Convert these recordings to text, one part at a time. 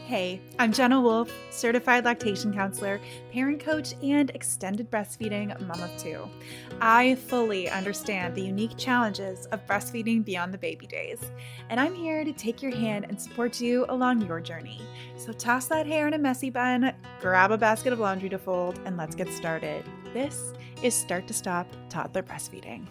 Hey, I'm Jenna Wolf, certified lactation counselor, parent coach, and extended breastfeeding mom of two. I fully understand the unique challenges of breastfeeding beyond the baby days, and I'm here to take your hand and support you along your journey. So toss that hair in a messy bun, grab a basket of laundry to fold, and let's get started. This is Start to Stop Toddler Breastfeeding.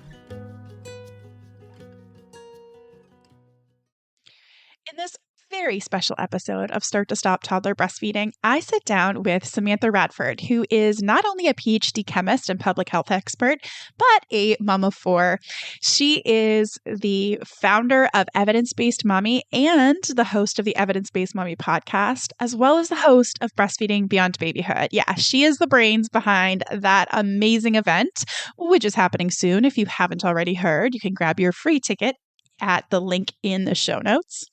In this very special episode of Start to Stop Toddler Breastfeeding, I sit down with Samantha Radford, who is not only a PhD chemist and public health expert, but a mom of four. She is the founder of Evidence-Based Mommy and the host of the Evidence-Based Mommy podcast, as well as the host of Breastfeeding Beyond Babyhood. Yeah, she is the brains behind that amazing event, which is happening soon. If you haven't already heard, you can grab your free ticket at the link in the show notes.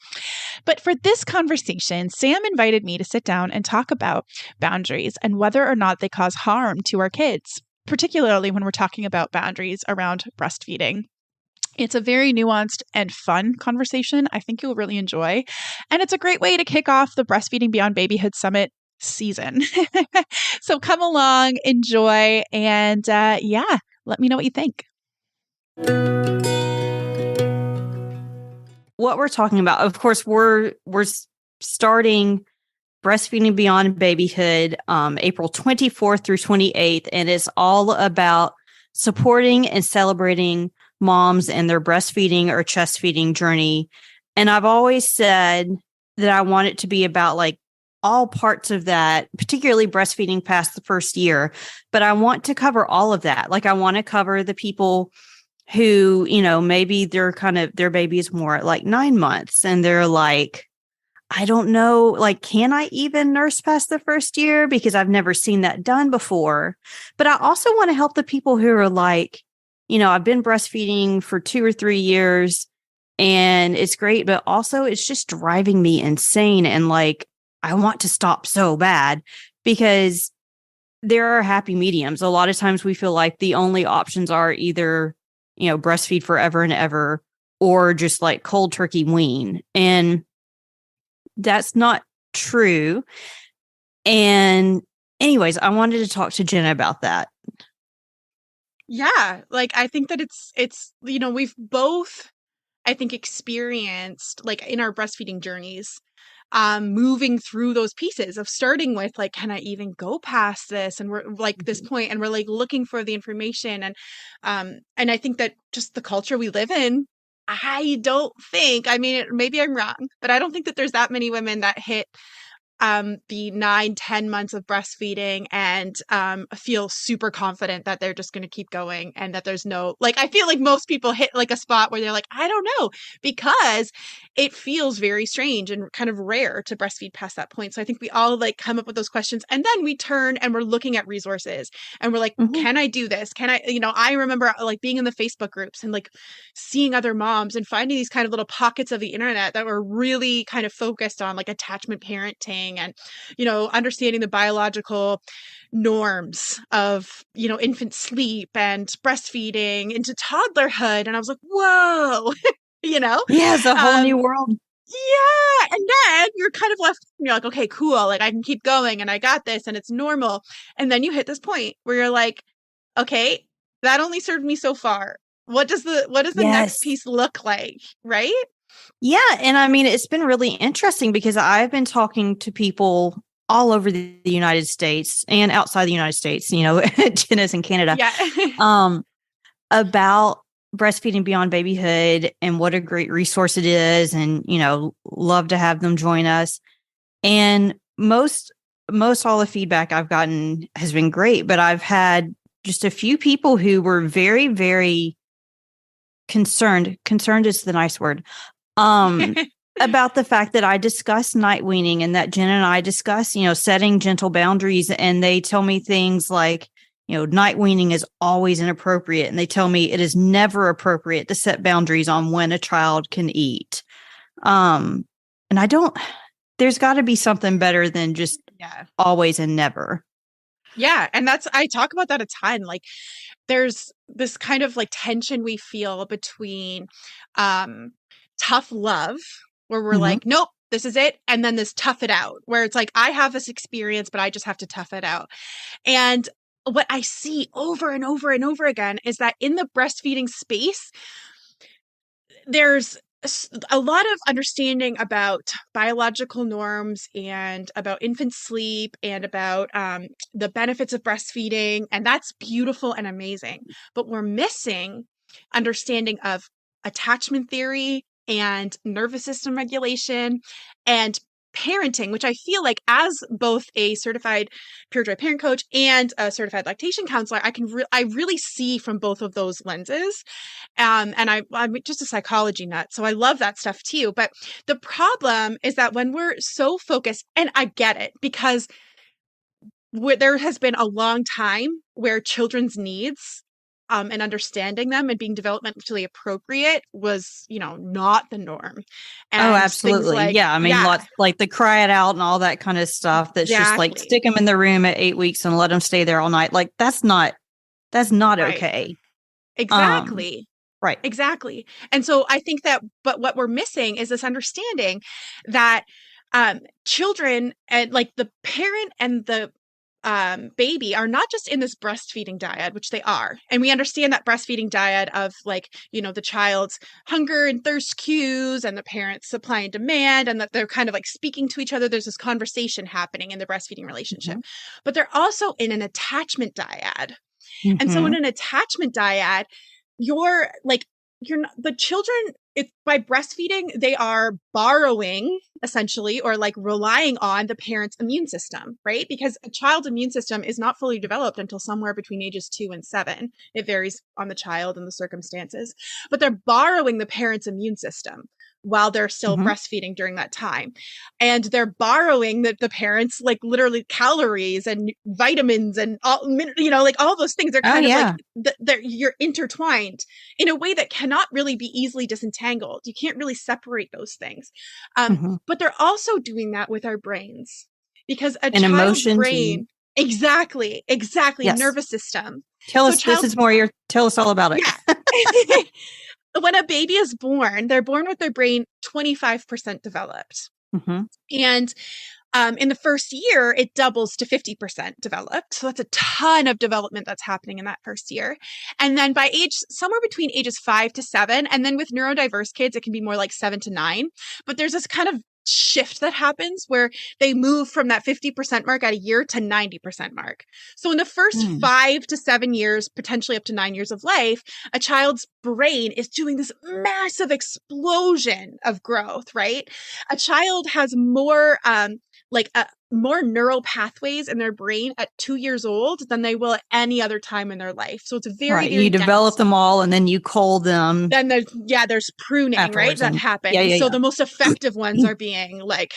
But for this conversation, Sam invited me to sit down and talk about boundaries and whether or not they cause harm to our kids, particularly when we're talking about boundaries around breastfeeding. It's a very nuanced and fun conversation I think you'll really enjoy. And it's a great way to kick off the Breastfeeding Beyond Babyhood Summit season. So come along, enjoy, and let me know what you think. What we're talking about, of course, we're starting Breastfeeding Beyond Babyhood April 24th through 28th, and it's all about supporting and celebrating moms and their breastfeeding or chest feeding journey. And I've always said that I want it to be about like all parts of that, particularly breastfeeding past the first year, but I want to cover all of that. Like I want to cover the people who, maybe their baby is more at like 9 months and they're like, I don't know, like, can I even nurse past the first year? Because I've never seen that done before. But I also want to help the people who are like, I've been breastfeeding for 2 or 3 years and it's great, but also it's just driving me insane. And like, I want to stop so bad because there are happy mediums. A lot of times we feel like the only options are either breastfeed forever and ever, or just like cold turkey wean. And that's not true. And anyways, I wanted to talk to Jenna about that. Yeah, like I think that it's we've both, I think, experienced like in our breastfeeding journeys, moving through those pieces of starting with like, can I even go past this? And we're like this point and we're like looking for the information. And I think that just the culture we live in, I don't think, I mean, maybe I'm wrong, but I don't think that there's that many women that hit the 9-10 months of breastfeeding and feel super confident that they're just going to keep going and that there's no, like, I feel like most people hit like a spot where they're like, I don't know, because it feels very strange and kind of rare to breastfeed past that point. So I think we all like come up with those questions and then we turn and we're looking at resources and we're like, can I do this? Can I, I remember like being in the Facebook groups and like seeing other moms and finding these kind of little pockets of the internet that were really kind of focused on like attachment parenting and understanding the biological norms of infant sleep and breastfeeding into toddlerhood, and I was like, whoa. Yeah, it's a whole new world. Yeah, and then you're kind of left, you're like, okay, cool, like I can keep going and I got this and it's normal. And then you hit this point where you're like, okay, that only served me so far. What does the next piece look like, right? Yeah. And I mean, it's been really interesting because I've been talking to people all over the United States and outside the United States, Jenna's in Canada, about Breastfeeding Beyond Babyhood and what a great resource it is. And, love to have them join us. And most all the feedback I've gotten has been great, but I've had just a few people who were very, very concerned is the nice word, about the fact that I discuss night weaning and that Jen and I discuss, setting gentle boundaries. And they tell me things like, night weaning is always inappropriate. And they tell me it is never appropriate to set boundaries on when a child can eat. And there's got to be something better than just always and never. Yeah. And I talk about that a ton. Like there's this kind of like tension we feel between tough love, where we're like, nope, This is it. And then this tough it out, where it's like, I have this experience, but I just have to tough it out. And what I see over and over and over again is that in the breastfeeding space, there's a lot of understanding about biological norms and about infant sleep and about the benefits of breastfeeding. And that's beautiful and amazing. But we're missing understanding of attachment theory and nervous system regulation and parenting, which I feel like as both a certified pure joy parent coach and a certified lactation counselor, I really see from both of those lenses. And I'm just a psychology nut, so I love that stuff too. But the problem is that when we're so focused, and I get it, because there has been a long time where children's needs and understanding them and being developmentally appropriate was, not the norm. Oh, And things absolutely. like, Yeah. I mean, yeah, lots like the cry it out and all that kind of stuff. That's just like exactly, stick them in the room at 8 weeks and let them stay there all night. Like that's not right, okay. Um, exactly. right. Exactly. And so I think that, but what we're missing is this understanding that children and like the parent and the baby are not just in this breastfeeding dyad, which they are. And we understand that breastfeeding dyad of like, the child's hunger and thirst cues and the parent's supply and demand, and that they're kind of like speaking to each other. There's this conversation happening in the breastfeeding relationship, but they're also in an attachment dyad. And so in Mm-hmm. an attachment dyad, you're not, the children, by breastfeeding, they are borrowing essentially, or like relying on the parent's immune system, right? Because a child's immune system is not fully developed until somewhere between ages 2 and 7. It varies on the child and the circumstances, but they're borrowing the parent's immune system while they're still Mm-hmm. breastfeeding during that time. And they're borrowing the parents, like literally calories and vitamins and all, like all those things. They're Oh, kind of like, yeah. you're intertwined in a way that cannot really be easily disentangled. You can't really separate those things. Mm-hmm. But they're also doing that with our brains, because a And child's emotions. And brain, exactly, yes. nervous system. Tell So us, this is more tell us all about yeah. it. When a baby is born, they're born with their brain 25% developed. Mm-hmm. And in the first year, it doubles to 50% developed. So that's a ton of development that's happening in that first year. And then by somewhere between ages 5 to 7, and then with neurodiverse kids, it can be more like 7 to 9. But there's this kind of shift that happens where they move from that 50% mark at a year to 90% mark. So in the first 5 to 7 years, potentially up to 9 years of life, a child's brain is doing this massive explosion of growth, right? A child has more more neural pathways in their brain at 2 years old than they will at any other time in their life. So it's very, Right. very You develop dense. them all and then you cull them Then there's pruning, right? afterwards. That And yeah, happens. yeah, So yeah. the most effective ones are being like,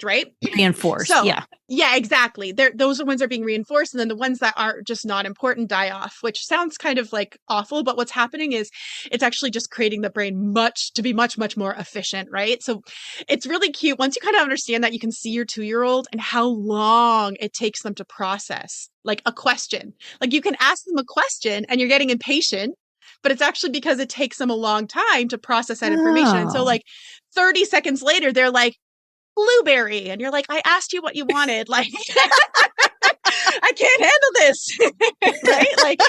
right? Reinforced. So Yeah. yeah, exactly. Those are ones that are being reinforced, and then the ones that are just not important die off, which sounds kind of like awful, but what's happening is it's actually just creating the brain to be much, much more efficient, right? So it's really cute. Once you kind of understand that, you can see your 2-year-old and how long it takes them to process like a question. Like you can ask them a question and you're getting impatient, but it's actually because it takes them a long time to process that information. And so Oh. like 30 seconds later, they're like, blueberry, and you're like, I asked you what you wanted, like I can't handle this. Right, like,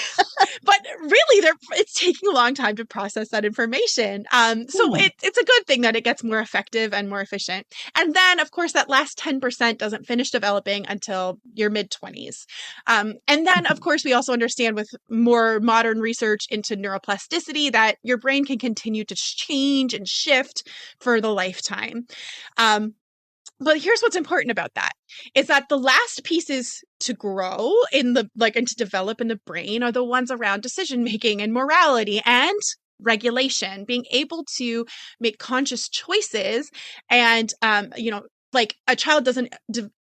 but really it's taking a long time to process that information. So it's a good thing that it gets more effective and more efficient. And then of course that last 10% doesn't finish developing until your mid-20s. And then of course we also understand with more modern research into neuroplasticity that your brain can continue to change and shift for the lifetime. But here's what's important about that is that the last pieces to grow and to develop in the brain are the ones around decision making and morality and regulation, being able to make conscious choices. And like a child doesn't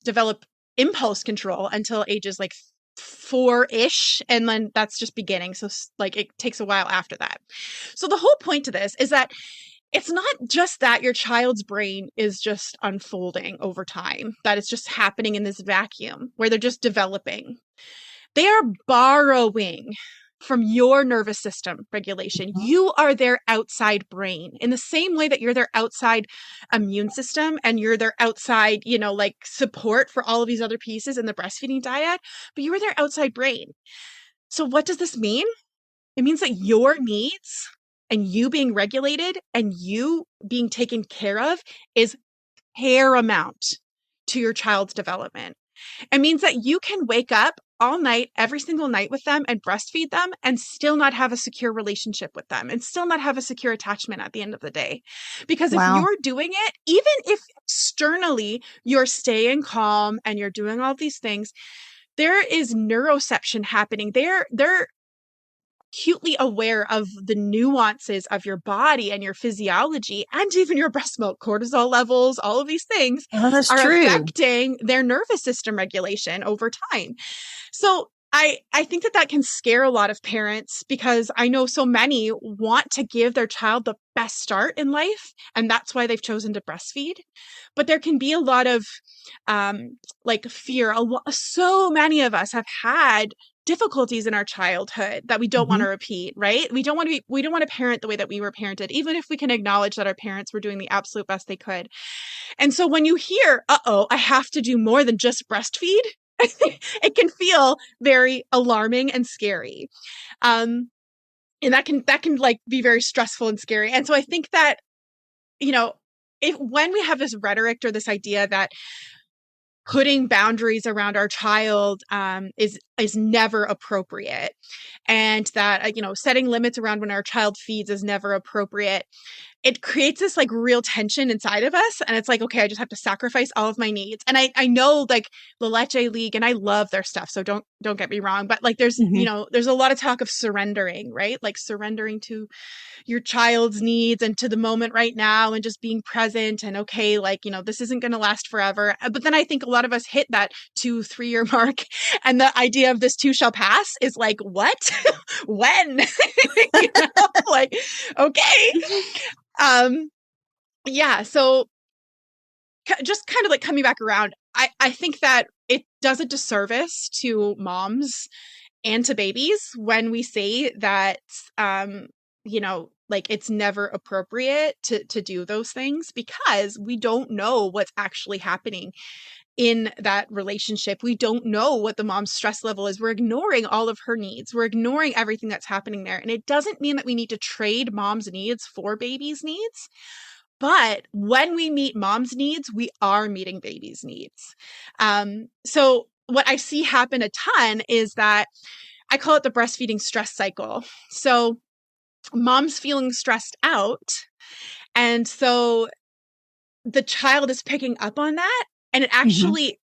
develop impulse control until ages like 4-ish, and then that's just beginning. So like it takes a while after that. So the whole point to this is that it's not just that your child's brain is just unfolding over time, that it's just happening in this vacuum where they're just developing. They are borrowing from your nervous system regulation. Mhm. You are their outside brain in the same way that you're their outside immune system and you're their outside, like support for all of these other pieces in the breastfeeding diet, but you are their outside brain. So what does this mean? It means that your needs and you being regulated and you being taken care of is paramount to your child's development. It means that you can wake up all night, every single night with them and breastfeed them and still not have a secure relationship with them and still not have a secure attachment at the end of the day. Because if Wow. you're doing it, even if externally you're staying calm and you're doing all these things, there is neuroception happening. They're acutely aware of the nuances of your body and your physiology and even your breast milk cortisol levels. All of these things Oh, that's are true. affecting their nervous system regulation over time. So I think that can scare a lot of parents because I know so many want to give their child the best start in life, and that's why they've chosen to breastfeed. But there can be a lot of like fear. So many of us have had difficulties in our childhood that we don't want Hmm. to repeat, right? We don't want to parent the way that we were parented, even if we can acknowledge that our parents were doing the absolute best they could. And so when you hear, uh-oh, I have to do more than just breastfeed, it can feel very alarming and scary. And that can like be very stressful and scary. And so I think that, if when we have this rhetoric or this idea that putting boundaries around our child is never appropriate, and that setting limits around when our child feeds is never appropriate, it creates this like real tension inside of us. And it's like, okay, I just have to sacrifice all of my needs. And I know like the Leche League, and I love their stuff, so don't get me wrong, but like Hmm. there's a lot of talk of surrendering, right? Like surrendering to your child's needs and to the moment right now and just being present, and okay, like this isn't going to last forever. But then I think a lot of us hit that 2-3 year mark, and the idea of this too shall pass is like, what? When? Like, okay. um yeah, so just kind of like coming back around, I think that it does a disservice to moms and to babies when we say that like it's never appropriate to do those things, because we don't know what's actually happening in that relationship. We don't know what the mom's stress level is. We're ignoring all of her needs. We're ignoring everything that's happening there. And it doesn't mean that we need to trade mom's needs for baby's needs. But when we meet mom's needs, we are meeting baby's needs. So what I see happen a ton is that I call it the breastfeeding stress cycle. So mom's feeling stressed out. And so the child is picking up on that. And it Hmm. actually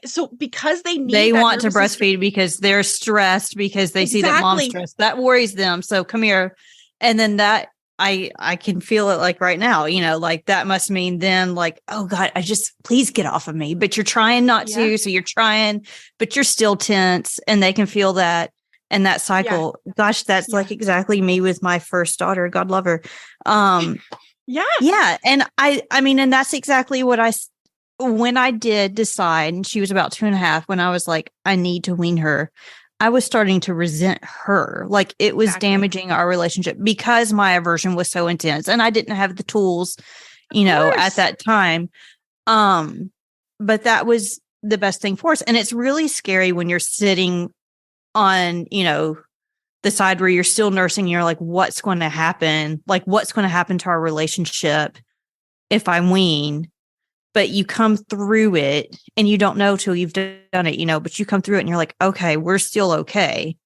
so because they They need that want to nervous system. breastfeed because they're stressed because they see that mom's Exactly. stressed. That worries them. So come here. And then that I can feel it like right now, like that must mean then like, oh God, I just please get off of me. But you're trying not Yeah. to. So you're trying, but you're still tense and they can feel that. And that Yeah. cycle, gosh, that's Yeah. like exactly me with my first daughter. God love her. Yeah. Yeah. And I mean, and that's exactly what when I did decide, and she was about 2.5, when I was like, I need to wean her, I was starting to resent her. Like it was Exactly. damaging our relationship because my aversion was so intense and I didn't have the tools, Of at course. that time. But that was the best thing for us. And it's really scary when you're sitting on, the side where you're still nursing. You're like, what's going to happen? Like, what's going to happen to our relationship if I wean? But you come through it and you don't know till you've done it, but you come through it and you're like, okay, we're still okay.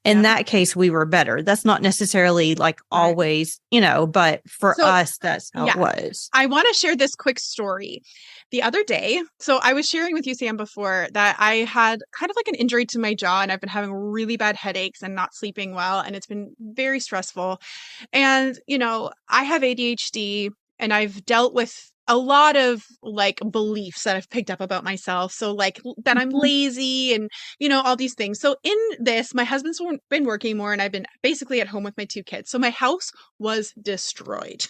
In Yeah. that case, we were better. That's not necessarily like Right. always, but for So, us, that's how it yeah, was. I want to share this quick story. The other day, so I was sharing with you, Sam, before that I had kind of like an injury to my jaw, and I've been having really bad headaches and not sleeping well, and it's been very stressful. And, I have ADHD, and I've dealt with a lot of like beliefs that I've picked up about myself. So like that I'm Mhm. lazy and, all these things. So in this, my husband's been working more and I've been basically at home with my two kids. So my house was destroyed.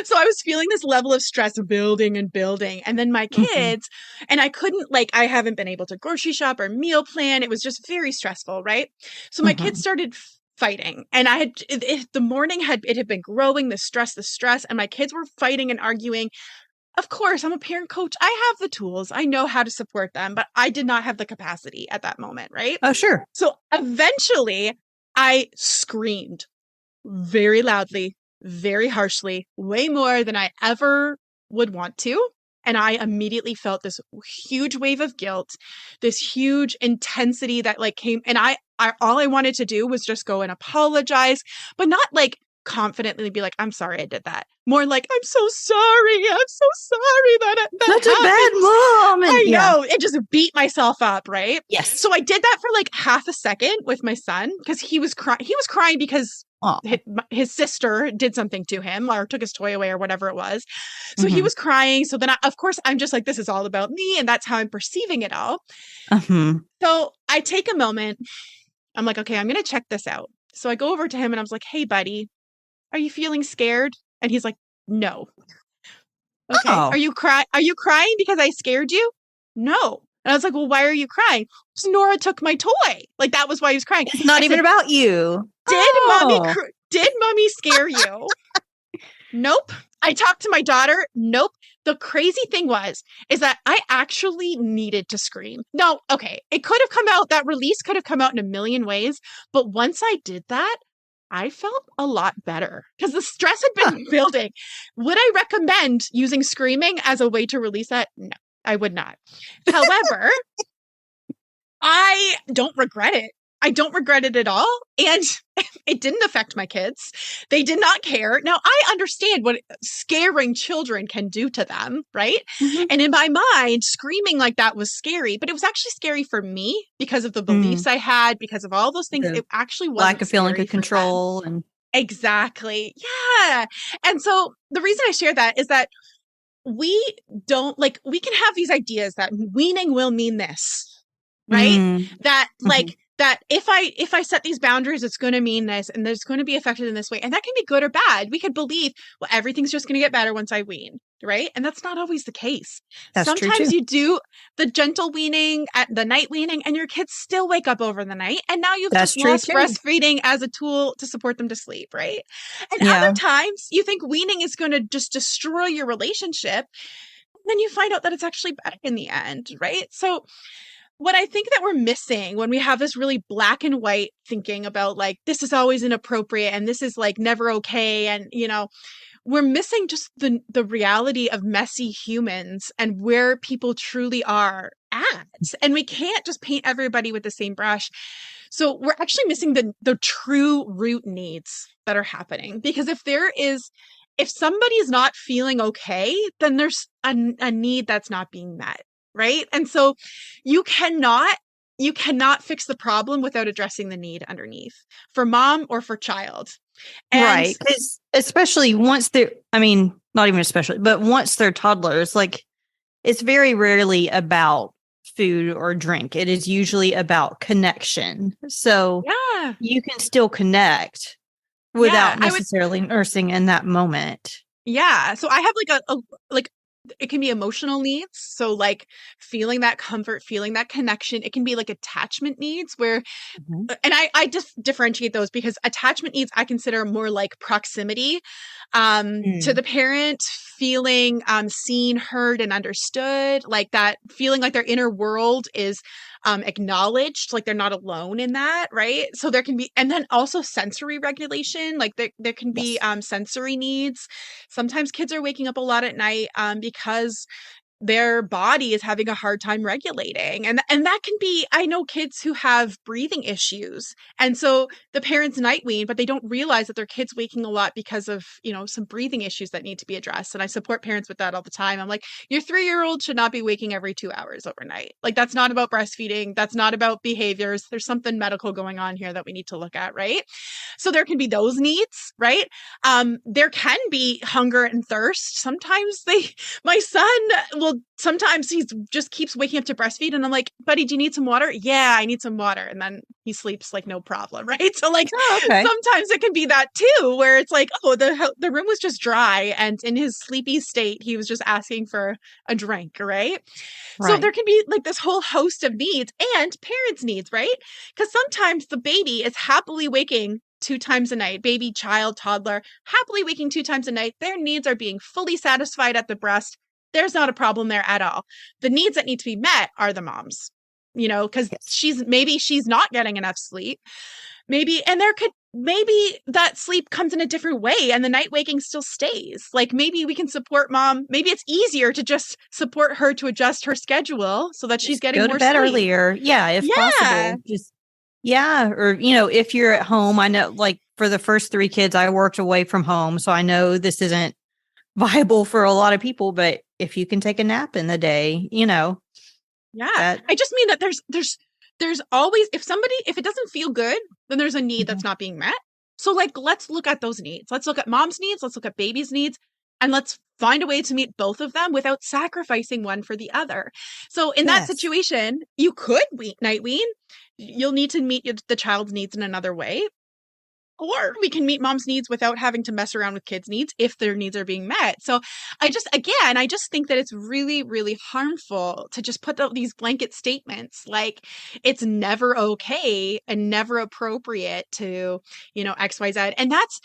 So I was feeling this level of stress building and building. And then my Mhm. kids, and I couldn't, like, I haven't been able to grocery shop or meal plan. It was just very stressful, right? So my kids Mhm. started fighting, and the morning had been growing, the stress, and my kids were fighting and arguing. Of course, I'm a parent coach. I have the tools. I know how to support them, but I did not have the capacity at that moment, right? Oh, sure. So eventually I screamed very loudly, very harshly, way more than I ever would want to. And I immediately felt this huge wave of guilt, this huge intensity that like came. And I all I wanted to do was just go and apologize, but not like confidently be like, I'm sorry I did that. More like, I'm so sorry. I'm so sorry that Such a bad happened. mom. And I yeah. know. It just beat myself up, right? Yes. So I did that for like half a second with my son because he was crying. He was crying because Oh. his sister did something to him or took his toy away or whatever it was. So he Hmm. was crying. So then, of course, I'm just like, this is all about me. And that's how I'm perceiving it all. Hmm. So I take a moment. I'm like, okay, I'm going to check this out. So I go over to him and I was like, hey, buddy, are you feeling scared? And he's like, no. Okay. Oh, Are you crying because I scared you? No. And I was like, well, why are you crying? Because Nora took my toy. Like that was why he was crying. it's not I even said, about you. did mommy Oh, did mommy scare you? Nope. I talked to my daughter. Nope. The crazy thing is that I actually needed to scream. No, okay. It could have come out, that release could have come out in a million ways. But once I did that, I felt a lot better because the stress had huh. been building. Would I recommend using screaming as a way to release that? No, I would not. However, I don't regret it. I don't regret it at all. And it didn't affect my kids. They did not care. Now, I understand what scaring children can do to them, right? Hmm. And in my mind, screaming like that was scary, but it was actually scary for me because of the Mm. beliefs I had, because of all those things. The It actually lack wasn't of feeling scary of for them. control and Exactly. Yeah. And so the reason I share that is that we don't like, we can have these ideas that weaning will mean this, right? mm. That Hmm. like that if I set these boundaries, it's going to mean this and there's going to be affected in this way. And that can be good or bad. We could believe, well, everything's just going to get better once I wean, right? And that's not always the case. That's true Sometimes too. you do the gentle weaning at the night weaning and your kids still wake up over the night. And now you've That's just true lost too. breastfeeding as a tool to support them to sleep, right? And other Yeah. times you think weaning is going to just destroy your relationship. Then you find out that it's actually better in the end, right? So what I think that we're missing when we have this really black and white thinking about like this is always inappropriate and this is like never okay, and we're missing just the reality of messy humans and where people truly are at. And we can't just paint everybody with the same brush. So we're actually missing the true root needs that are happening, because if somebody's not feeling okay, then there's a need that's not being met, right? And so you cannot you cannot fix the problem without addressing the need underneath, for mom or for child. And Right. Because especially once they're, I mean, not even especially, but once they're toddlers, like it's very rarely about food or drink. It is usually about connection. So yeah, you can still connect yeah, without necessarily nursing in that moment. yeah. So I have like a like it can be emotional needs. So like feeling that comfort, feeling that connection. It can be like attachment needs where, Mhm. and I just differentiate those because attachment needs I consider more like proximity to Mm. the parent, feeling seen, heard, and understood, like that feeling like their inner world is acknowledged, like they're not alone in that, right? So there can be, and then also sensory regulation, like there can be Yes. sensory needs. Sometimes kids are waking up a lot at night because their body is having a hard time regulating. And that can be, I know kids who have breathing issues. And so the parents night wean, but they don't realize that their kid's waking a lot because of, some breathing issues that need to be addressed. And I support parents with that all the time. I'm like, your 3-year-old should not be waking every 2 hours overnight. Like, that's not about breastfeeding. That's not about behaviors. There's something medical going on here that we need to look at, right? So there can be those needs, right? There can be hunger and thirst. Sometimes my son will, sometimes he just keeps waking up to breastfeed, and I'm like, buddy, do you need some water? Yeah, I need some water. And then he sleeps like no problem, right? So like, okay. sometimes it can be that too, where it's like, oh, the room was just dry, and in his sleepy state, he was just asking for a drink, right? So Right. there can be like this whole host of needs and parents' needs, right? Because sometimes the baby is happily waking 2 times a night, baby, child, toddler, happily waking 2 times a night. Their needs are being fully satisfied at the breast. There's not a problem there at all. The needs that need to be met are the mom's, because Yes. maybe she's not getting enough sleep. Maybe that sleep comes in a different way and the night waking still stays. Like, maybe we can support mom. Maybe it's easier to just support her to adjust her schedule so that she's Just getting go to more bed sleep. earlier. Yeah, if Yeah. possible. Just yeah, or if you're at home, I know like for the first 3 kids I worked away from home, so I know this isn't viable for a lot of people, but if you can take a nap in the day, Yeah. that I just mean that there's always, if it doesn't feel good, then there's a need that's Mhm. not being met. So like, let's look at those needs. Let's look at mom's needs, let's look at baby's needs, and let's find a way to meet both of them without sacrificing one for the other. So in that Yes. situation, you could night wean. You'll need to meet the child's needs in another way. Or we can meet mom's needs without having to mess around with kids' needs if their needs are being met. So I just think that it's really, really harmful to just put these blanket statements like it's never okay and never appropriate to, XYZ. And that's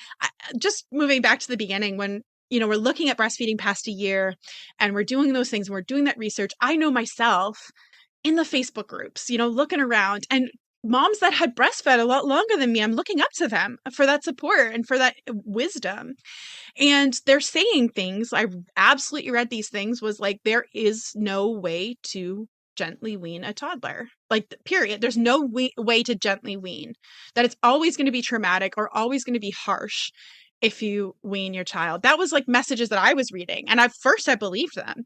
just moving back to the beginning when, we're looking at breastfeeding past a year and we're doing those things, and we're doing that research. I know myself in the Facebook groups, looking around, and moms that had breastfed a lot longer than me, I'm looking up to them for that support and for that wisdom. And they're saying things. I absolutely read these things, was like, there is no way to gently wean a toddler. Like, period. There's no way to gently wean. That it's always going to be traumatic or always going to be harsh if you wean your child. That was like messages that I was reading. And at first I believed them.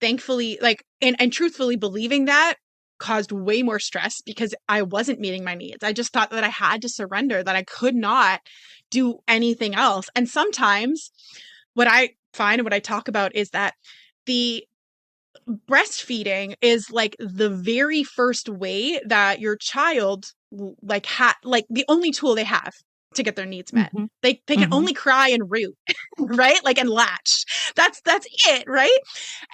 Thankfully, like, and truthfully, believing that caused way more stress because I wasn't meeting my needs. I just thought that I had to surrender, that I could not do anything else. And sometimes what I find and what I talk about is that the breastfeeding is like the very first way that your child like the only tool they have to get their needs met. Mhm. They can Mhm. only cry and root, right? Like, and latch. That's it, right?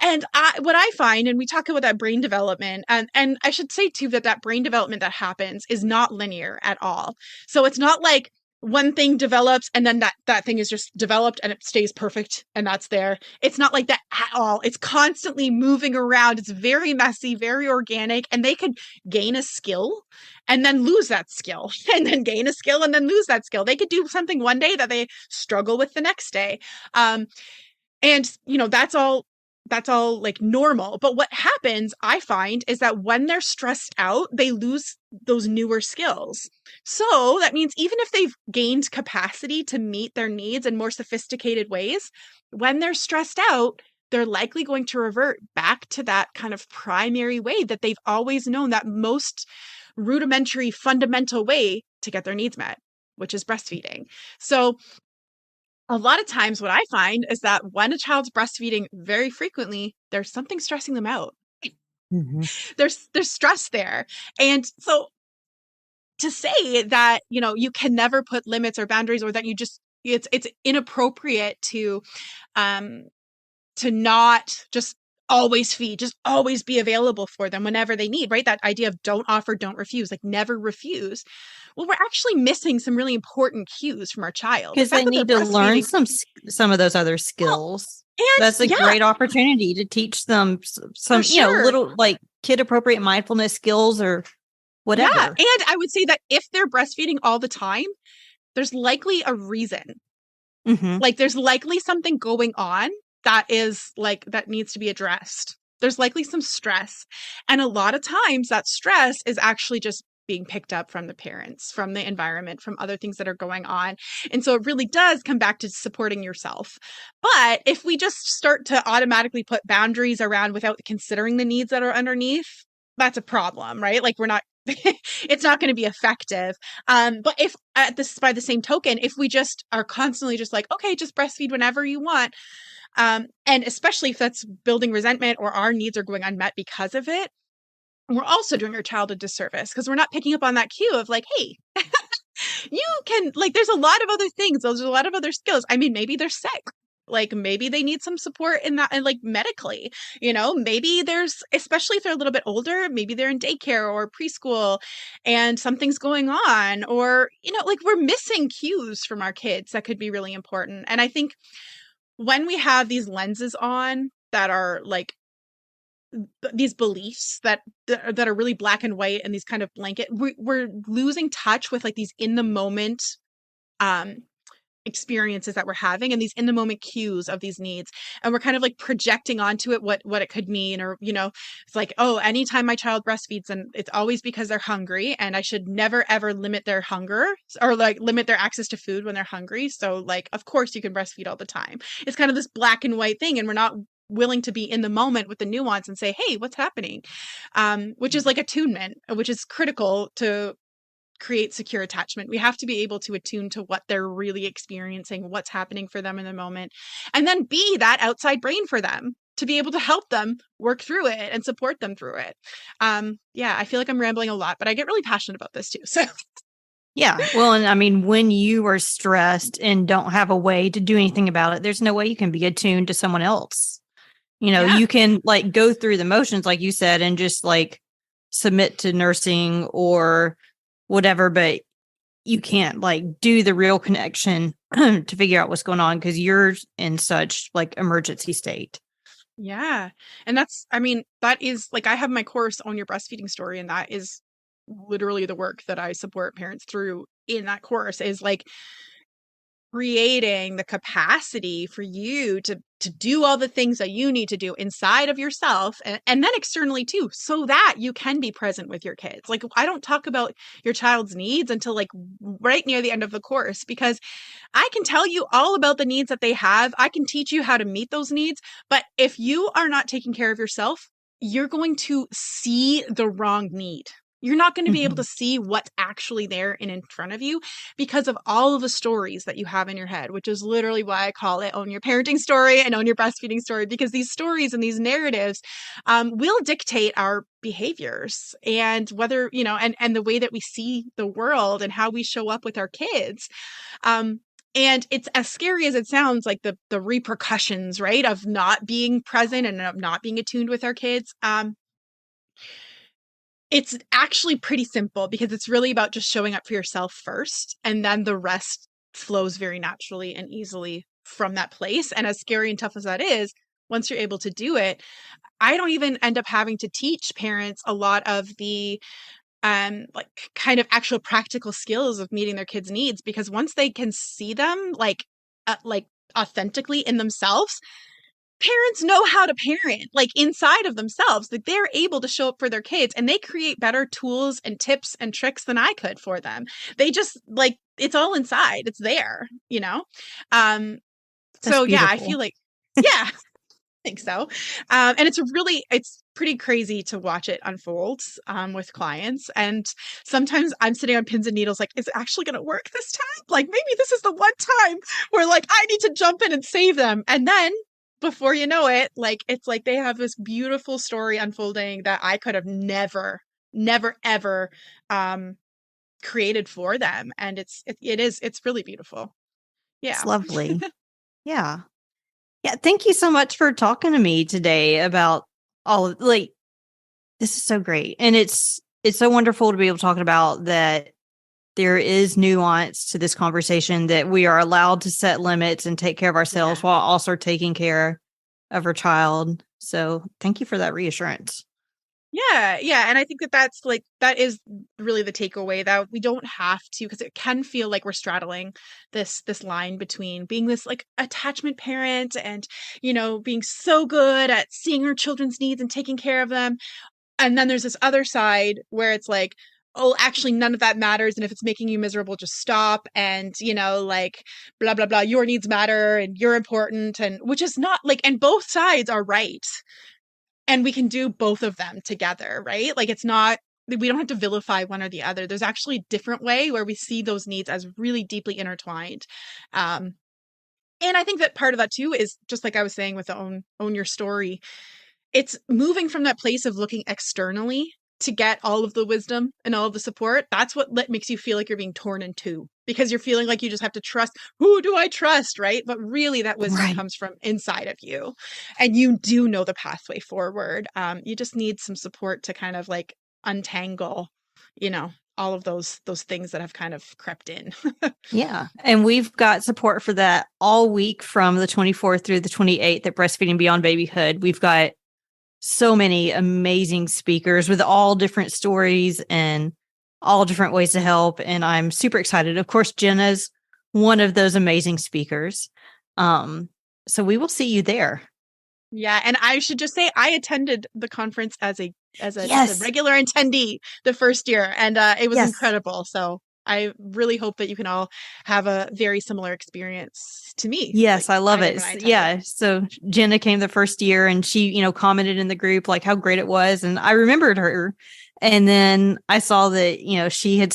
And what I find, and we talk about that brain development, and I should say too that brain development that happens is not linear at all. So it's not like one thing develops and then that thing is just developed and it stays perfect and that's there. It's not like that at all. It's constantly moving around. It's very messy, very organic, and they could gain a skill and then lose that skill and then gain a skill and then lose that skill. They could do something one day that they struggle with the next day. And that's all like normal. But what happens, I find, is that when they're stressed out, they lose those newer skills. So that means even if they've gained capacity to meet their needs in more sophisticated ways, when they're stressed out, they're likely going to revert back to that kind of primary way that they've always known, that most rudimentary, fundamental way to get their needs met, which is breastfeeding. So a lot of times what I find is that when a child's breastfeeding very frequently, there's something stressing them out. Mhm. There's stress there. And so to say that, you can never put limits or boundaries, or that it's inappropriate um to not just always feed, just always be available for them whenever they need, right? That idea of don't offer, don't refuse, like never refuse. Well, we're actually missing some really important cues from our child. The Because fact they that they're need to learn breastfeeding, some of those other well, skills. and That's a yeah, great opportunity to teach them for some, sure. little like kid appropriate mindfulness skills or Yeah. whatever. And I would say that if they're breastfeeding all the time, there's likely a reason. Mhm. Like, there's likely something going on that is like, that needs to be addressed. There's likely some stress. And a lot of times that stress is actually just being picked up from the parents, from the environment, from other things that are going on. And so it really does come back to supporting yourself. But if we just start to automatically put boundaries around without considering the needs that are underneath, that's a problem, right? Like we're not, it's not going to be effective. But if at this, by the same token, if we just are constantly just like, okay, just breastfeed whenever you want. And especially if that's building resentment or our needs are going unmet because of it, we're also doing our child a disservice because we're not picking up on that cue of like, hey, you can, like, there's a lot of other things. There's a lot of other skills. I mean, maybe they're sick. Like maybe they need some support in that, and like medically, maybe there's, especially if they're a little bit older, maybe they're in daycare or preschool and something's going on, or, like we're missing cues from our kids that could be really important. And I think when we have these lenses on that are like these beliefs that are really black and white and these kind of blanket, we're losing touch with like these in the moment experiences that we're having and these in the moment cues of these needs, and we're kind of like projecting onto it what it could mean, or it's like, oh, anytime my child breastfeeds and it's always because they're hungry and I should never ever limit their hunger or like limit their access to food when they're hungry, so like of course you can breastfeed all the time. It's kind of this black and white thing, and we're not willing to be in the moment with the nuance and say, hey, what's happening, which is like attunement, which is critical to create secure attachment. We have to be able to attune to what they're really experiencing, what's happening for them in the moment, and then be that outside brain for them to be able to help them work through it and support them through it. I feel like I'm rambling a lot, but I get really passionate about this too. So yeah. Well, and I mean, when you are stressed and don't have a way to do anything about it, there's no way you can be attuned to someone else. yeah. You can like go through the motions, like you said, and just like submit to nursing or whatever, but you can't like do the real connection to figure out what's going on because you're in such like emergency state. Yeah. And that is like, I have my course on your breastfeeding story, and that is literally the work that I support parents through in that course, is like creating the capacity for you to do all the things that you need to do inside of yourself and then externally too, so that you can be present with your kids. Like I don't talk about your child's needs until like right near the end of the course, because I can tell you all about the needs that they have. I can teach you how to meet those needs. But if you are not taking care of yourself, you're going to see the wrong need. You're not going to be able to see what's actually there and in front of you because of all of the stories that you have in your head, which is literally why I call it Own Your Parenting Story and Own Your Breastfeeding Story, because these stories and these narratives will dictate our behaviors and whether, and the way that we see the world and how we show up with our kids. And it's as scary as it sounds, like the repercussions, right, of not being present and of not being attuned with our kids. It's actually pretty simple because it's really about just showing up for yourself first, and then the rest flows very naturally and easily from that place. And as scary and tough as that is, once you're able to do it, I don't even end up having to teach parents a lot of the like kind of actual practical skills of meeting their kids' needs, because once they can see them like authentically in themselves, parents know how to parent like inside of themselves. Like they're able to show up for their kids, and they create better tools and tips and tricks than I could for them. They just like, it's all inside, it's there. That's So yeah, I beautiful. feel like, yeah, I think so. And it's pretty crazy to watch it unfold with clients. And sometimes I'm sitting on pins and needles, like, is it actually going to work this time? Like, maybe this is the one time where like I need to jump in and save them. And then before you know it, like, it's like they have this beautiful story unfolding that I could have never, ever created for them. And it's really beautiful. It's Yeah. lovely. Yeah. Yeah. Thank you so much for talking to me today about all of like, this is so great. And it's so wonderful to be able to talk about that. There is nuance to this conversation, that we are allowed to set limits and take care of ourselves Yeah. while also taking care of our child. So thank you for that reassurance. Yeah. And I think that that is really the takeaway, that we don't have to, because it can feel like we're straddling this line between being this like attachment parent and, being so good at seeing our children's needs and taking care of them. And then there's this other side where it's like, oh, actually, none of that matters. And if it's making you miserable, just stop. And, like, blah, blah, blah, your needs matter and you're important. And which is not like, and both sides are right. And we can do both of them together, right? Like, it's not, we don't have to vilify one or the other. There's actually a different way where we see those needs as really deeply intertwined. And I think that part of that too is just like I was saying with the own your story. It's moving from that place of looking externally to get all of the wisdom and all of the support. That's what makes you feel like you're being torn in two, because you're feeling like you just have to trust. Who do I trust? Right. But really that wisdom Right. comes from inside of you, and you do know the pathway forward. You just need some support to kind of like untangle, all of those things that have kind of crept in. Yeah. And we've got support for that all week from the 24th through the 28th at Breastfeeding Beyond Babyhood. We've got so many amazing speakers with all different stories and all different ways to help. And I'm super excited. Of course, Jenna's one of those amazing speakers. So we will see you there. Yeah, and I should just say I attended the conference as a Yes. regular attendee the first year, and it was Yes. incredible. So I really hope that you can all have a very similar experience to me. Yes, like I love did it. when I attended. Yeah. So Jenna came the first year and she, commented in the group like how great it was. And I remembered her. And then I saw that, she had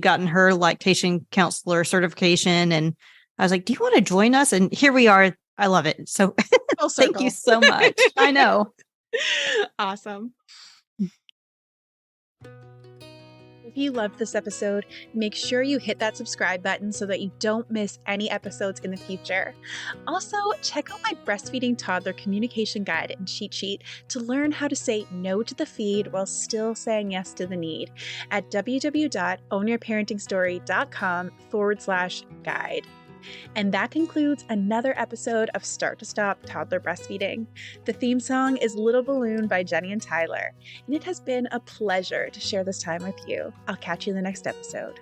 gotten her lactation counselor certification. And I was like, do you want to join us? And here we are. I love it. So thank you so much. I know. Awesome. If you loved this episode, make sure you hit that subscribe button so that you don't miss any episodes in the future. Also, check out my breastfeeding toddler communication guide and cheat sheet to learn how to say no to the feed while still saying yes to the need at www.ownyourparentingstory.com/guide. And that concludes another episode of Start to Stop Toddler Breastfeeding. The theme song is Little Balloon by Jenny and Tyler, and it has been a pleasure to share this time with you. I'll catch you in the next episode.